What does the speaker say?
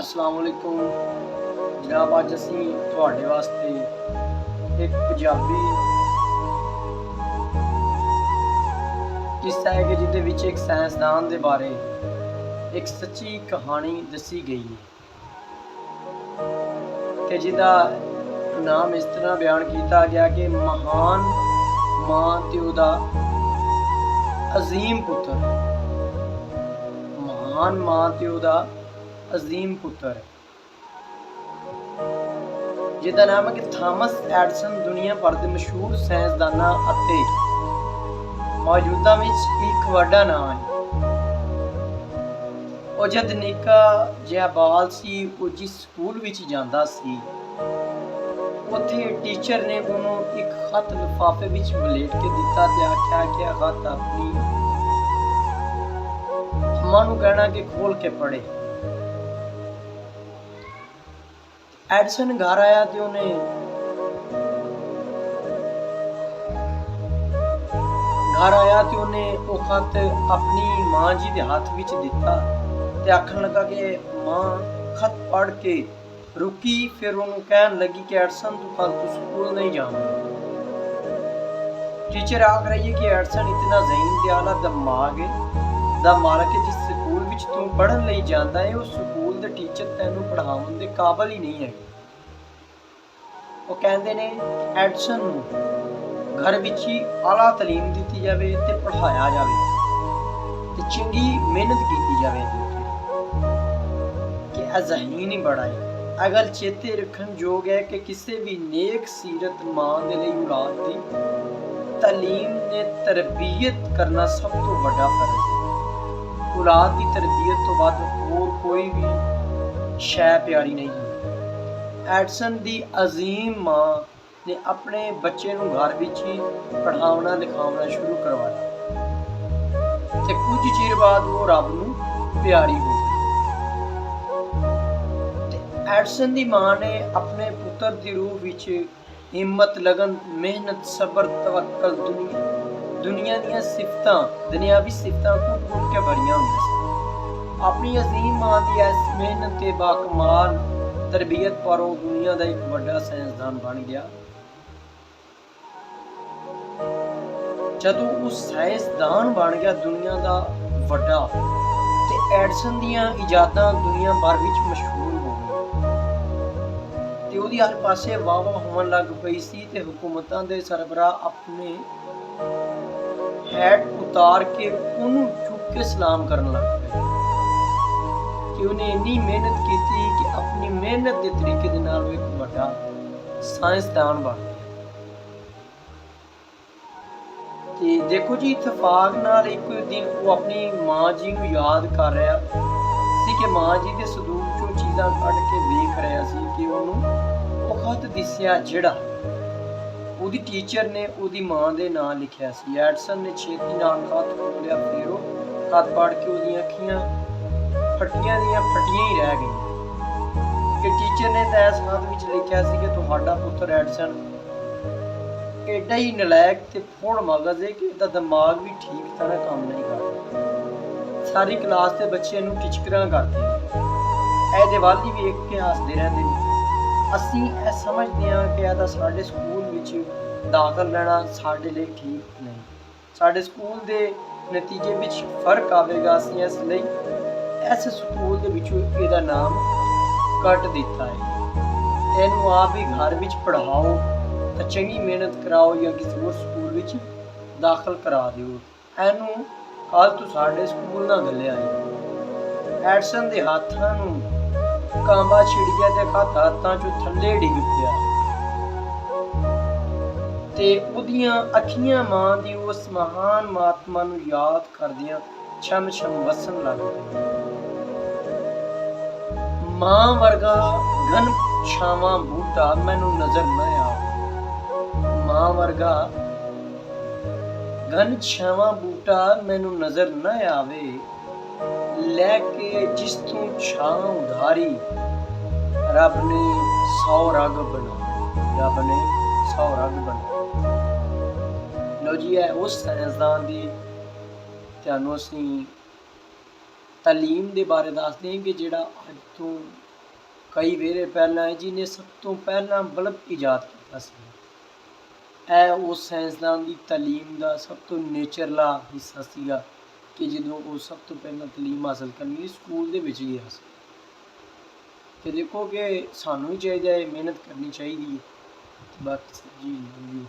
अस्सलाम वालेकुम जनाब। अज असी तुहाडे वास्ते एक पंजाबी किस्सा है कि जिहदे विच एक साइंसदान दे बारे एक सच्ची कहानी दसी गई है कि जिहदा नाम इस तरह बयान किया गया कि महान मां ते उहदा अजीम पुत्र। महान मां ते उहदा अजीम पुत्र जिहदा नाम है कि थॉमस एडिसन दुनिया भर के मशहूर साइंसदाना अते मौजूदा विच एक वड्डा नाम है। ਉਹ जद निक्का जिहा बाल सी वो जिस स्कूल विच जांदा सी उत्थे टीचर ने उन्होंने एक खत लिफाफे विच वलेट के दिता ते आख्या कि यह खत अपनी अम्मा नूं कहना कि खोल के पढ़े। एडिसन घर आया तो उन्हें वो खत अपनी मां जी के हाथ विच दिता ते आखन लगा कि मां खत पढ़ के रुकी। फिर उन्होंने कहन लगी कि एडिसन तू कल तू स्कूल नहीं जाऊंगा। टीचर आख रही है कि एडिसन इतना ज़हीन ते आला दिमाग दा मालक है, जिस स्कूल विच तू पढ़न लई जांदा है उस स्कूल दे टीचर तैनूं पढ़ाउण दे काबिल ही नहीं है। वो कहते ने एडिसन नूं घर विच ही आला तालीम दी जाए ते पढ़ाया जाए ते चंगी मेहनत की जाए कि ज़हीन ही बड़ा है। अगल चेते रखन योग है कि किसी भी नेक सीरत मां दे लई औलाद दी तालीम ने तरबियत करना सब तो बड़ा फर्ज है। औलाद की तरबियत तो बाद और कोई भी शै प्यारी नहीं है। एडिसन दी अजीम मां ने अपने बच्चे नूं घर विच ही पढ़ावना लिखावना शुरू करवाया ते कुछ चिर बाद वो रब नूं प्यारी हो गई। एडिसन दी मां ने अपने पुत्र दी रूह विच हिम्मत लगन मेहनत सबर तवक्कल दुनिया दियां सिफतां दुनियावी सिफतां घुट के भरियां होंदियां सन। अपनी अजीम मां दी इस मेहनत ते बाकमाल तरबियत पर वो दुनिया का एक बड़ा साइंसदान बन गया। जदों उस साइंसदान बन गया दुनिया का बड़ा ते एडिसन दियां इजादां दुनिया भर विच मशहूर हो गई ते उहदी हर पासे वाह वाह होवन लग पई सी ते हुकूमतां दे सरबराह अपने हैट उतार के उन्होंने चुक के सलाम करन लग पे कि उन्हें इन्नी मेहनत की कि अपनी मेहनत के तरीके दे नाल एक बड़ा साइंसदान बन गया। ते देखो जी इतफाक नाल एक दिन वो अपनी मां जी नूं याद कर रहा सी कि मां जी दे संदूक चों चीज़ां कढ के देख रहा सी कि उन्होंने वो खत दिसिया जिहड़ा ਉਹਦੀ टीचर ने ਉਹਦੀ मां ਦੇ ਨਾਂ लिखिया सी। एडिसन ने छेती नाल खत खोलिया, फिर वो खत पढ़ के ਉਹਦੀਆਂ ਅੱਖੀਆਂ फटियां ਦੀਆਂ फटियां ही रह गई कि टीचर ने तो इस खत विच लिखिया सी कि तुहाडा पुत्र एडिसन एडा ही नलायक ते फुड़ मगज है कि इसदा दिमाग भी ठीक तरह काम नहीं करता। सारी क्लास के बच्चे इहनूं टिचकरां करदे ने, ਇਹਦੇ ਵੱਲ ही वेख के हसदे रहंदे ने। ਅਸੀਂ ਇਹ ਸਮਝਦੇ ਹਾਂ ਕਿ ਇਹਦਾ ਸਾਡੇ ਸਕੂਲ ਵਿੱਚ ਦਾਖਲ ਲੈਣਾ ਸਾਡੇ ਲਈ ਠੀਕ ਨਹੀਂ। ਸਾਡੇ ਸਕੂਲ ਦੇ ਨਤੀਜੇ ਵਿੱਚ ਫਰਕ ਆਵੇਗਾ। ਅਸੀਂ ਇਸ ਲਈ ਇਸ ਸਕੂਲ ਦੇ ਵਿੱਚੋਂ ਇਹਦਾ ਨਾਮ ਕੱਟ ਦਿੱਤਾ ਹੈ। ਇਹਨੂੰ ਆਪ ਹੀ ਘਰ ਵਿੱਚ ਪੜ੍ਹਾਓ ਤਾਂ ਚੰਗੀ ਮਿਹਨਤ ਕਰਾਓ ਜਾਂ ਕਿਸੇ ਹੋਰ ਸਕੂਲ ਵਿੱਚ ਦਾਖਲ ਕਰਾ ਦਿਓ। ਇਹਨੂੰ ਕੱਲ੍ਹ ਤੋਂ ਸਾਡੇ ਸਕੂਲ ਨਾ ਘੱਲਿਆ ਜੀ। ਐਡਿਸਨ ਦੇ ਹੱਥਾਂ ਨੂੰ कांबा छिड़ गया ते खत हाथां चों थल्ले डिग पिया ते उहदियां अखियां मां दी उस महान महात्मा नूं याद करदियां छम छम वसन लग गईयां। मां वर्गा घन छावां बूटा मैनूं नज़र न आवे। मां वर्गा घन छावां बूटा मैनूं नज़र न आवे, लैके जिस तू छां उधारी रब ने 100 रग बना। लो जी है उस साइंसदान की तुहानूं असीं तालीम के बारे दसदे हैं कि जिहड़ा अज तो ਕਈ ਵੇਲੇ ਪਹਿਲਾਂ ਜਿਹਨੇ ਸਭ ਤੋਂ ਪਹਿਲਾਂ ਬਲਬ ਈਜਾਦ ਕੀਤਾ ਸੀ। ਇਹ ਉਸ ਸਾਇੰਸਦਾਨ ਦੀ ਤਾਲੀਮ ਦਾ ਸਭ ਤੋਂ ਨੇਚਰਲਾ ਹਿੱਸਾ ਸੀਗਾ ਕਿ ਜਦੋਂ ਉਹ ਸਭ ਤੋਂ ਪਹਿਲਾਂ ਤਾਲੀਮ ਹਾਸਲ ਕਰਨ ਲਈ ਸਕੂਲ ਦੇ ਵਿੱਚ ਗਿਆ ਸੀ। ਤੇ ਦੇਖੋ ਕਿ ਸਾਨੂੰ ਵੀ ਚਾਹੀਦਾ ਹੈ, ਮਿਹਨਤ ਕਰਨੀ ਚਾਹੀਦੀ ਹੈ। ਬਾਕੀ ਜੀ